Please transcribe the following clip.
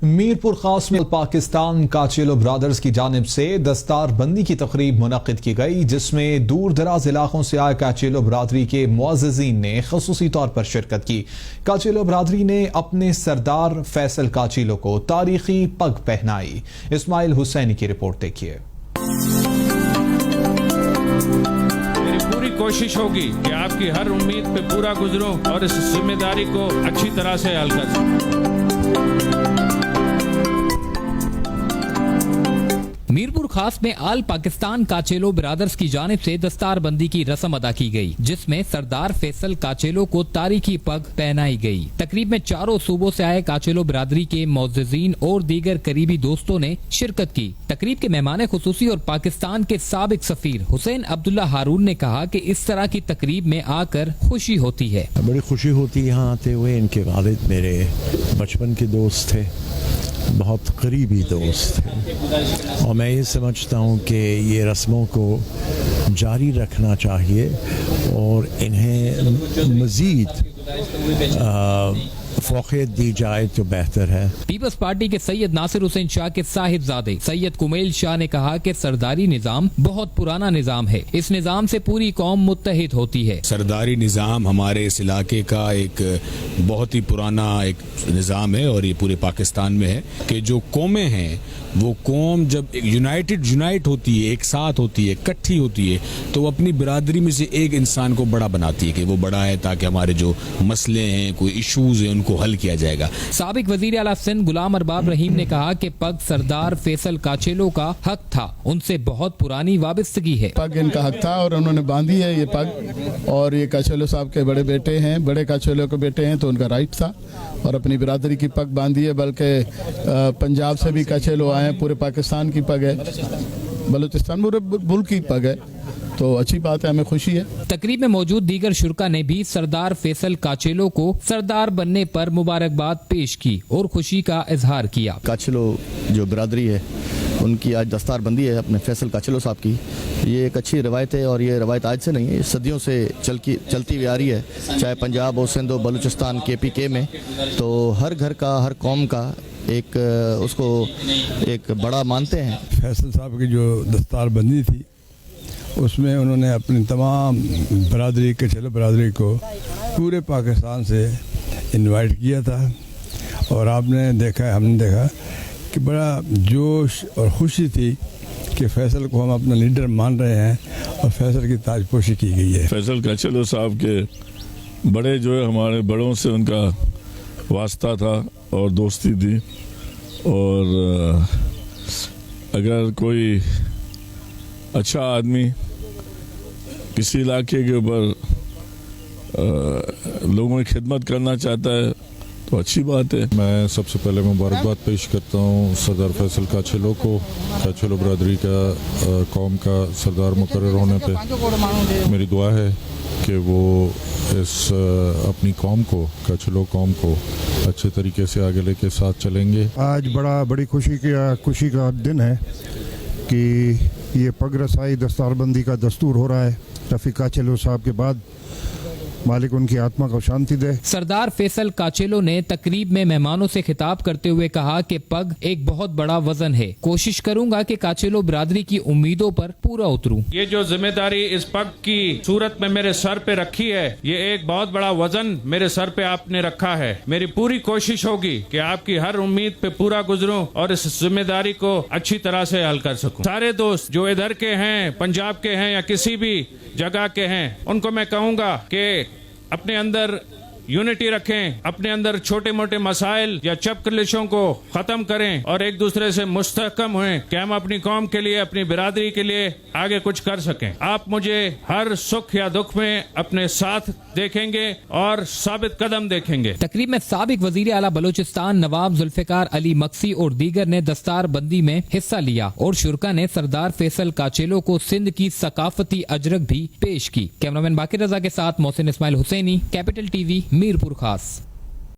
میرپور خاص میں پاکستان کاچیلو برادرز کی جانب سے دستار بندی کی تقریب منعقد کی گئی، جس میں دور دراز علاقوں سے آئے کاچیلو برادری کے معززین نے خصوصی طور پر شرکت کی۔ کاچیلو برادری نے اپنے سردار فیصل کاچیلو کو تاریخی پگ پہنائی۔ اسماعیل حسینی کی رپورٹ دیکھیے۔ میری پوری کوشش ہوگی کہ آپ کی ہر امید پہ پورا گزروں اور اس ذمہ داری کو اچھی طرح سے حل کر سکوں۔ میرپور خاص میں آل پاکستان کاچیلو برادرز کی جانب سے دستار بندی کی رسم ادا کی گئی، جس میں سردار فیصل کاچیلو کو تاریخی پگ پہنائی گئی۔ تقریب میں چاروں صوبوں سے آئے کاچیلو برادری کے معززین اور دیگر قریبی دوستوں نے شرکت کی۔ تقریب کے مہمان خصوصی اور پاکستان کے سابق سفیر حسین عبداللہ ہارون نے کہا کہ اس طرح کی تقریب میں آ کر خوشی ہوتی ہے۔ بڑی خوشی ہوتی ہے یہاں آتے ہوئے۔ ان کے والد میرے بچپن کے دوست تھے، بہت قریبی دوست تھے، اور میں یہ سمجھتا ہوں کہ یہ رسموں کو جاری رکھنا چاہیے اور انہیں مزید فوقیت دی جائے تو بہتر ہے۔ پیپلز پارٹی کے سید ناصر حسین شاہ کے صاحبزادے سید کمیل شاہ نے کہا کہ سرداری نظام بہت پرانا نظام ہے، اس نظام سے پوری قوم متحد ہوتی ہے۔ سرداری نظام ہمارے اس علاقے کا ایک بہت ہی پرانا ایک نظام ہے، اور یہ پورے پاکستان میں ہے کہ جو قومیں ہیں وہ قوم جب یونائٹ ہوتی ہے، ایک ساتھ ہوتی ہے، اکٹھی ہوتی ہے، تو وہ اپنی برادری میں سے ایک انسان کو بڑا بناتی ہے کہ وہ بڑا ہے، تاکہ ہمارے جو مسئلے ہیں، کوئی ایشوز ہیں، ان کو حل کیا جائے گا۔ سابق وزیر اعلیٰ سندھ غلام ارباب رحیم نے کہا کہ پگ سردار فیصل کاچیلو کا حق تھا، ان سے بہت پرانی وابستگی ہے۔ پگ ان کا حق تھا اور انہوں نے باندھی ہے یہ پگ، اور یہ کاچیلو صاحب کے بڑے بیٹے ہیں، بڑے کاچیلو کے بیٹے ہیں، تو ان کا رائٹ تھا، اور اپنی برادری کی پگ باندھی ہے۔ بلکہ پنجاب سے بھی کاچیلو آئے ہیں، پورے پاکستان کی پگ ہے، بلوچستان پورے ملک کی پگ ہے، تو اچھی بات ہے، ہمیں خوشی ہے۔ تقریب میں موجود دیگر شرکا نے بھی سردار فیصل کاچیلو کو سردار بننے پر مبارکباد پیش کی اور خوشی کا اظہار کیا۔ کاچیلو جو برادری ہے ان کی آج دستار بندی ہے اپنے فیصل کاچیلو صاحب کی، یہ ایک اچھی روایت ہے، اور یہ روایت آج سے نہیں ہے، صدیوں سے چلتی ہوئی آ رہی ہے، چاہے پنجاب ہو، سندھ ہو، بلوچستان، KPK میں، تو ہر گھر کا، ہر قوم کا ایک اس کو ایک بڑا مانتے ہیں۔ فیصل صاحب کی جو دستار بندی تھی اس میں انہوں نے اپنی تمام برادری کاچیلو برادری کو پورے پاکستان سے انوائٹ کیا تھا، اور آپ نے دیکھا، ہم نے دیکھا کہ بڑا جوش اور خوشی تھی کہ فیصل کو ہم اپنا لیڈر مان رہے ہیں، اور فیصل کی تاج پوشی کی گئی ہے۔ فیصل کاچیلو صاحب کے بڑے جو ہے، ہمارے بڑوں سے ان کا واسطہ تھا اور دوستی تھی، اور اگر کوئی اچھا آدمی کسی علاقے کے اوپر لوگوں کی خدمت کرنا چاہتا ہے تو اچھی بات ہے۔ میں سب سے پہلے مبارکباد پیش کرتا ہوں سردار فیصل کاچیلو کو، کاچیلو برادری کا قوم کا سردار مقرر ہونے پہ۔ میری دعا ہے کہ وہ اس اپنی قوم کو، کاچیلو قوم کو اچھے طریقے سے آگے لے کے ساتھ چلیں گے۔ آج بڑی خوشی کا دن ہے کہ یہ پگ رسائی دستار بندی کا دستور ہو رہا ہے۔ رفیق کاچیلو صاحب کے بعد مالک ان کی آتما کو شانتی دے۔ سردار فیصل کاچیلو نے تقریب میں مہمانوں سے خطاب کرتے ہوئے کہا کہ پگ ایک بہت بڑا وزن ہے، کوشش کروں گا کہ کاچیلو برادری کی امیدوں پر پورا اتروں۔ یہ جو ذمہ داری اس پگ کی صورت میں میرے سر پہ رکھی ہے، یہ ایک بہت بڑا وزن میرے سر پہ آپ نے رکھا ہے۔ میری پوری کوشش ہوگی کہ آپ کی ہر امید پہ پورا گزروں اور اس ذمہ داری کو اچھی طرح سے حل کر سکوں۔ سارے دوست جو ادھر کے ہیں، پنجاب کے ہیں یا کسی بھی جگہ کے ہیں، ان کو میں کہوں گا کہ اپنے اندر یونٹی رکھیں، اپنے اندر چھوٹے موٹے مسائل یا چپ کلشوں کو ختم کریں، اور ایک دوسرے سے مستحکم ہوئیں کہ ہم اپنی قوم کے لیے، اپنی برادری کے لیے آگے کچھ کر سکیں۔ آپ مجھے ہر سکھ یا دکھ میں اپنے ساتھ دیکھیں گے اور ثابت قدم دیکھیں گے۔ تقریب میں سابق وزیر اعلیٰ بلوچستان نواب ذوالفقار علی مکسی اور دیگر نے دستار بندی میں حصہ لیا، اور شرکا نے سردار فیصل کاچیلو کو سندھ کی ثقافتی اجرک بھی پیش کی۔ کیمرامین باقر رضا کے ساتھ محسن اسماعیل حسینی، کیپٹل TV میرپور خاص۔